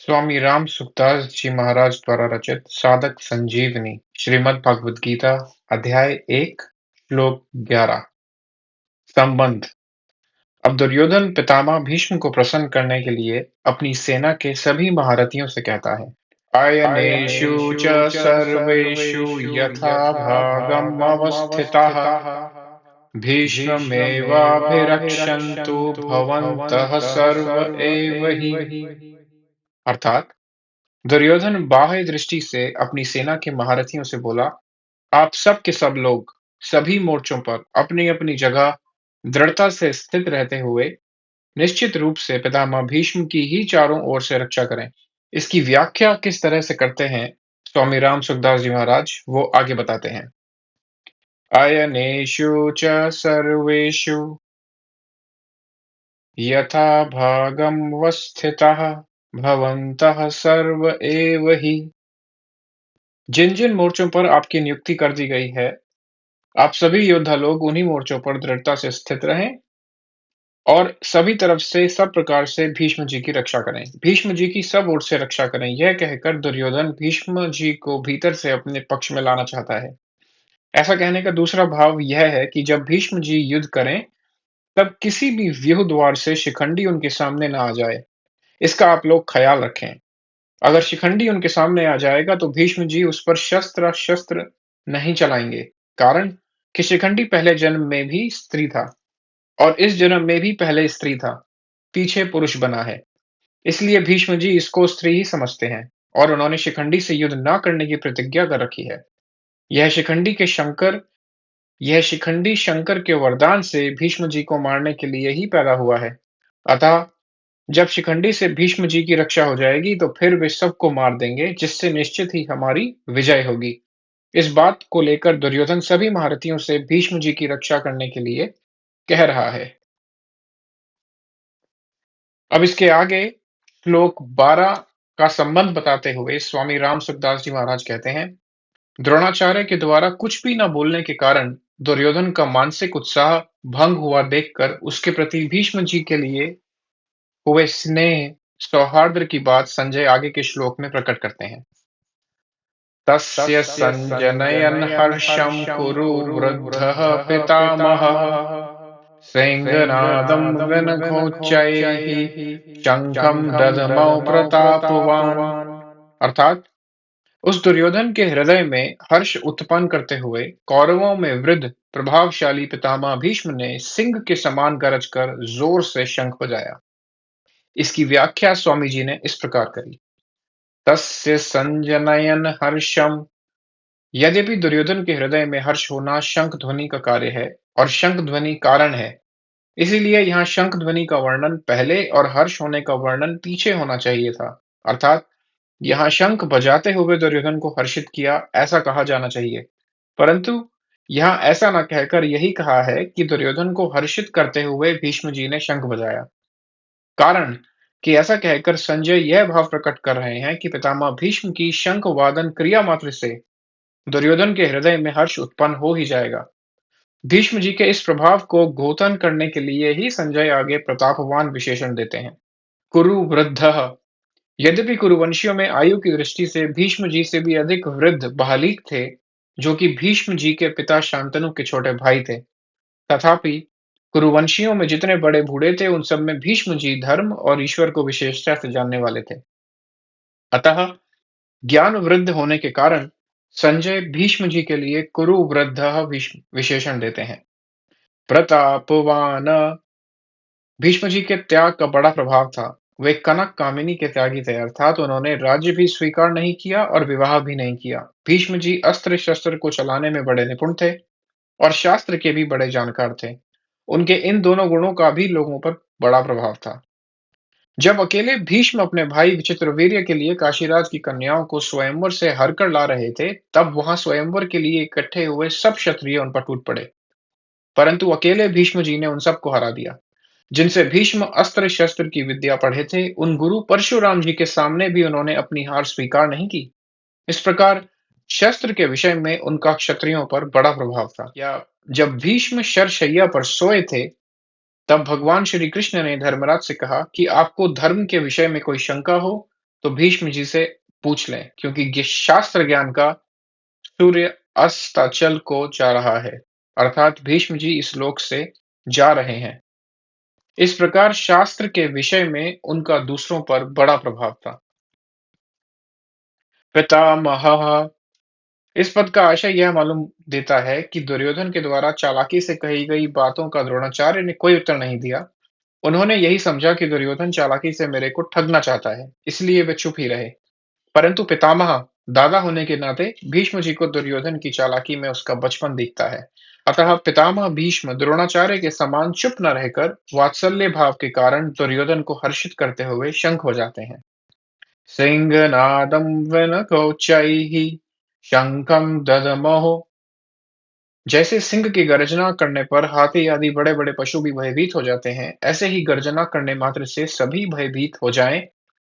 स्वामी राम सुखदास जी महाराज द्वारा रचित साधक संजीवनी श्रीमद् भगवद गीता अध्याय 1 श्लोक 11 संबंध। अब दुर्योधन पितामह भीष्म को प्रसन्न करने के लिए अपनी सेना के सभी महारथियों से कहता है। अयनेषु च सर्वेषु यथा भागम अवस्थिताः भीष्ममेवाभिरक्षन्तु भवन्तः सर्व एव हि। अर्थात दुर्योधन बाह्य दृष्टि से अपनी सेना के महारथियों से बोला, आप सब के सब लोग सभी मोर्चों पर अपनी अपनी जगह दृढ़ता से स्थित रहते हुए निश्चित रूप से पितामह भीष्म की ही चारों ओर से रक्षा करें। इसकी व्याख्या किस तरह से करते हैं स्वामी राम सुखदास जी महाराज, वो आगे बताते हैं। अयनेषु च सर्वेषु यथा भागम वस्थिताः भवन्तः सर्व एव हि। जिन जिन मोर्चों पर आपकी नियुक्ति कर दी गई है, आप सभी योद्धा लोग उन्हीं मोर्चों पर दृढ़ता से स्थित रहें और सभी तरफ से सब प्रकार से भीष्म जी की रक्षा करें। भीष्म जी की सब ओर से रक्षा करें, यह कहकर दुर्योधन भीष्म जी को भीतर से अपने पक्ष में लाना चाहता है। ऐसा कहने का दूसरा भाव यह है कि जब भीष्म जी युद्ध करें, तब किसी भी व्यूह द्वार से शिखंडी उनके सामने न आ जाए। इसका आप लोग ख्याल रखें। अगर शिखंडी उनके सामने आ जाएगा तो भीष्म जी उस पर शस्त्र नहीं चलाएंगे। कारण कि शिखंडी पहले जन्म में भी स्त्री था और इस जन्म में भी पहले स्त्री था, पीछे पुरुष बना है। इसलिए भीष्म जी इसको स्त्री ही समझते हैं और उन्होंने शिखंडी से युद्ध न करने की प्रतिज्ञा कर रखी है। यह शिखंडी के शंकर यह शिखंडी शंकर के वरदान से भीष्म जी को मारने के लिए ही पैदा हुआ है। अतः जब शिखंडी से भीष्म जी की रक्षा हो जाएगी तो फिर वे सबको मार देंगे, जिससे निश्चित ही हमारी विजय होगी। इस बात को लेकर दुर्योधन सभी महारथियों से भीष्म जी की रक्षा करने के लिए कह रहा है। अब इसके आगे श्लोक 12 का संबंध बताते हुए स्वामी राम सुखदास जी महाराज कहते हैं, द्रोणाचार्य के द्वारा कुछ भी न बोलने के कारण दुर्योधन का मानसिक उत्साह भंग हुआ देखकर उसके प्रति भीष्म जी के लिए हुए स्नेह सौहार्द की बात संजय आगे के श्लोक में प्रकट करते हैं। तस्य संजनयन् हर्षं कुरु वृद्धः पितामहः सिंहनादं विनघोच्चैः शंखं दधमौ प्रतापवान्। अर्थात उस दुर्योधन के हृदय में हर्ष उत्पन्न करते हुए कौरवों में वृद्ध प्रभावशाली पितामह भीष्म ने सिंह के समान गरज कर जोर से शंख बजाया। इसकी व्याख्या स्वामी जी ने इस प्रकार करी। तस्य संजनयन् हर्षम। यद्यपि दुर्योधन के हृदय में हर्ष होना शंख ध्वनि का कार्य है और शंख ध्वनि कारण है, इसीलिए यहाँ शंख ध्वनि का वर्णन पहले और हर्ष होने का वर्णन पीछे होना चाहिए था। अर्थात यहाँ शंख बजाते हुए दुर्योधन को हर्षित किया, ऐसा कहा जाना चाहिए। परंतु यहाँ ऐसा न कहकर यही कहा है कि दुर्योधन को हर्षित करते हुए भीष्म जी ने शंख बजाया। कारण कि ऐसा कहकर संजय यह भाव प्रकट कर रहे हैं कि पितामह भीष्म की शंख वादन क्रिया मात्र से दुर्योधन के हृदय में हर्ष उत्पन्न हो ही जाएगा। भीष्म जी के इस प्रभाव को घोतन करने के लिए ही संजय आगे प्रतापवान विशेषण देते हैं। कुरु वृद्धः। यद्यपि कुरुवंशियों में आयु की दृष्टि से भीष्म जी से भी अधिक वृद्ध बहालीक थे, जो कि भीष्म जी के पिता शांतनु के छोटे भाई थे, तथापि कुरुवंशियों में जितने बड़े बूढ़े थे उन सब में भीष्म जी धर्म और ईश्वर को विशेषता से जानने वाले थे। अतः ज्ञान वृद्ध होने के कारण संजय भीष्म जी के लिए कुरु वृद्धः विशेषण देते हैं। प्रतापवान। भीष्म जी के त्याग का बड़ा प्रभाव था। वे कनक कामिनी के त्यागी थे, अर्थात उन्होंने राज्य भी स्वीकार नहीं किया और विवाह भी नहीं किया। भीष्म जी अस्त्र शस्त्र को चलाने में बड़े निपुण थे और शास्त्र के भी बड़े जानकार थे। उनके इन दोनों गुणों का भी लोगों पर बड़ा प्रभाव था। जब अकेले भीष्म अपने भाई विचित्रवीर्य के लिए काशीराज की कन्याओं को स्वयंवर से हरकर ला रहे थे, तब वहां स्वयंवर के लिए इकट्ठे हुए सब क्षत्रिय उन पर टूट पड़े। परंतु अकेले भीष्म जी ने उन सबको हरा दिया। जिनसे भीष्म अस्त्र शस्त्र की विद्या पढ़े थे, उन गुरु परशुराम जी के सामने भी उन्होंने अपनी हार स्वीकार नहीं की। इस प्रकार शस्त्र के विषय में उनका क्षत्रियों पर बड़ा प्रभाव था। या जब भीष्म शरशैया पर सोए थे, तब भगवान श्री कृष्ण ने धर्मराज से कहा कि आपको धर्म के विषय में कोई शंका हो तो भीष्म जी से पूछ लें, क्योंकि शास्त्र ज्ञान का सूर्य अस्ताचल को जा रहा है, अर्थात भीष्म जी इस लोक से जा रहे हैं। इस प्रकार शास्त्र के विषय में उनका दूसरों पर बड़ा प्रभाव था। पितामहः, इस पद का आशय यह मालूम देता है कि दुर्योधन के द्वारा चालाकी से कही गई बातों का द्रोणाचार्य ने कोई उत्तर नहीं दिया। उन्होंने यही समझा कि दुर्योधन चालाकी से मेरे को ठगना चाहता है, इसलिए वे चुप ही रहे। परंतु पितामह, दादा होने के नाते भीष्म जी को दुर्योधन की चालाकी में उसका बचपन दिखता है। अतः पितामह भीष्म द्रोणाचार्य के समान चुप न रहकर वात्सल्य भाव के कारण दुर्योधन को हर्षित करते हुए शंख बजाते हैं। सिंहनादं विनकोच्चैः शंखं ददमः। जैसे सिंह की गर्जना करने पर हाथी आदि बड़े-बड़े पशु भी भयभीत हो जाते हैं, ऐसे ही गर्जना करने मात्र से सभी भयभीत हो जाएं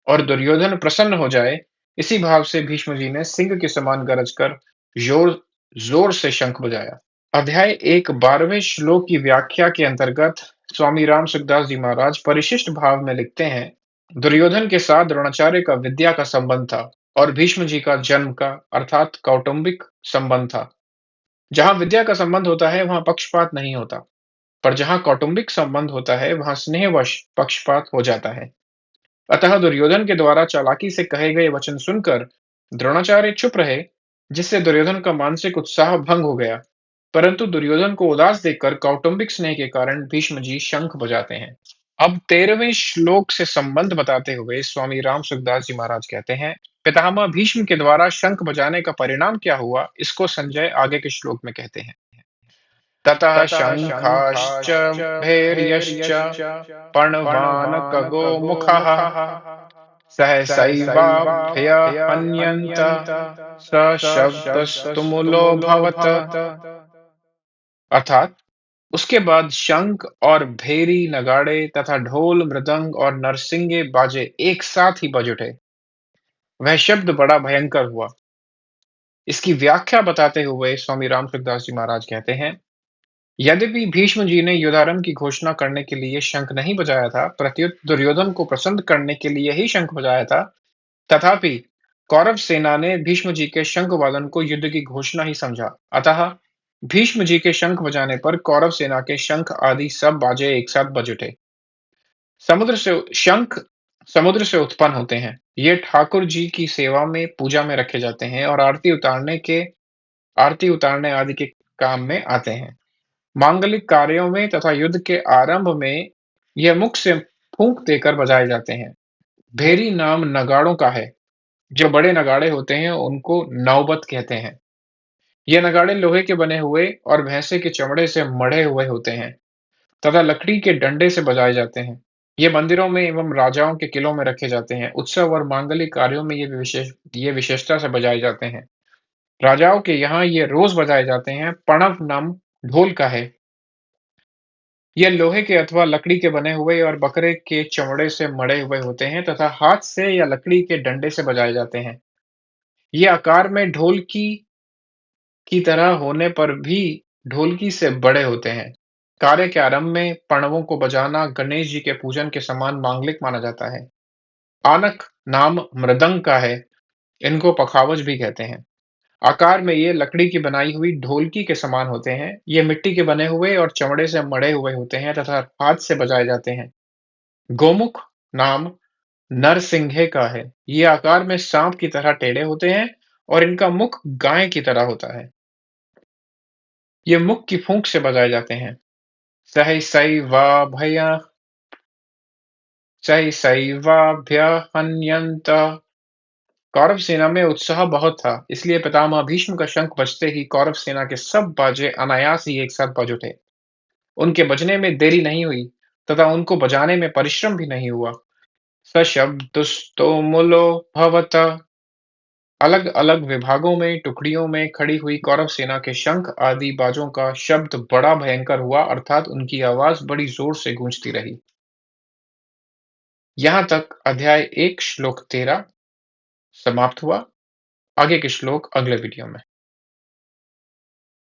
और दुर्योधन प्रसन्न हो जाए, इसी भाव से भीष्म जी ने सिंह के समान गरज कर जोर जोर से शंख बजाया। अध्याय 1 12वें श्लोक की व्याख्या के अंतर्गत स्वामी राम सुखदास जी महाराज परिशिष्ट भाव में लिखते हैं, दुर्योधन के साथ द्रोणाचार्य का विद्या का संबंध था और भीष्म जी का जन्म का अर्थात कौटुंबिक संबंध था। जहाँ विद्या का संबंध होता है वहाँ पक्षपात नहीं होता, पर जहाँ कौटुंबिक संबंध होता है वहाँ स्नेहवश पक्षपात हो जाता है। अतः दुर्योधन के द्वारा चालाकी से कहे गए वचन सुनकर द्रोणाचार्य चुप रहे, जिससे दुर्योधन का मानसिक उत्साह भंग हो गया। परंतु दुर्योधन को उदास देखकर कौटुंबिक स्नेह के कारण भीष्म जी शंख बजाते हैं। अब 13वें श्लोक से संबंध बताते हुए स्वामी राम सुखदास जी महाराज कहते हैं, पितामह भीष्म के द्वारा शंख बजाने का परिणाम क्या हुआ, इसको संजय आगे के श्लोक में कहते हैं। ततः शंखाश्च भैर्यश्च पणवानकगो मुखः सहसैवाभ्यहन्यन्त सशब्दस्तुमुलोऽभवत्। अर्थात उसके बाद शंख और भेरी नगाड़े तथा ढोल मृदंग और नरसिंगे बाजे एक साथ ही बज उठे। वह शब्द बड़ा भयंकर हुआ। इसकी व्याख्या बताते हुए स्वामी राम सुखदास जी महाराज कहते हैं, यद्यपि भीष्म जी ने युद्धारंभ की घोषणा करने के लिए शंख नहीं बजाया था, प्रत्युत दुर्योधन को प्रसन्न करने के लिए ही शंख बजाया था, तथापि कौरव सेना ने भीष्म जी के शंख वादन को युद्ध की घोषणा ही समझा। अतः भीष्म जी के शंख बजाने पर कौरव सेना के शंख आदि सब बाजे एक साथ बज उठे। शंख समुद्र से उत्पन्न होते हैं। ये ठाकुर जी की सेवा में पूजा में रखे जाते हैं और आरती उतारने आदि के काम में आते हैं। मांगलिक कार्यों में तथा युद्ध के आरंभ में यह मुख से फूंक देकर बजाए जाते हैं। भेरी नाम नगाड़ों का है। जो बड़े नगाड़े होते हैं उनको नौबत कहते हैं। ये नगाड़े लोहे के बने हुए और भैंसे के चमड़े से मढ़े हुए होते हैं तथा लकड़ी के डंडे से बजाए जाते हैं। ये मंदिरों में एवं राजाओं के किलों में रखे जाते हैं। उत्सव और मांगलिक कार्यों में ये विशेषता से बजाए जाते हैं। राजाओं के यहाँ ये रोज बजाए जाते हैं। पणव नाम ढोल का है। ये लोहे के अथवा लकड़ी के बने हुए और बकरे के चमड़े से मढ़े हुए होते हैं तथा हाथ से या लकड़ी के डंडे से बजाए जाते हैं। ये आकार में ढोलकी की तरह होने पर भी ढोलकी से बड़े होते हैं। कार्य के आरंभ में पणवों को बजाना गणेश जी के पूजन के समान मांगलिक माना जाता है। आनक नाम मृदंग का है। इनको पखावज भी कहते हैं। आकार में ये लकड़ी की बनाई हुई ढोलकी के समान होते हैं। ये मिट्टी के बने हुए और चमड़े से मढ़े हुए होते हैं तथा हाथ से बजाए जाते हैं। गोमुख नाम नरसिंघे का है। ये आकार में सांप की तरह टेढ़े होते हैं और इनका मुख गाय की तरह होता है। ये मुख की फूंक से बजाए जाते हैं। सहसैवाभय सहसैवाभ्यहन्यन्त। कौरव सेना में उत्साह बहुत था, इसलिए पितामह भीष्म का शंख बजते ही कौरव सेना के सब बाजे अनायास ही एक साथ बज उठे। उनके बजने में देरी नहीं हुई तथा उनको बजाने में परिश्रम भी नहीं हुआ। सशब्दस्तुमुलो भवत। अलग-अलग विभागों में, टुकड़ियों में खड़ी हुई कौरव सेना के शंख आदि बाजों का शब्द बड़ा भयंकर हुआ, अर्थात उनकी आवाज बड़ी जोर से गूंजती रही। यहाँ तक अध्याय 1 श्लोक 13 समाप्त हुआ। आगे के श्लोक अगले वीडियो में।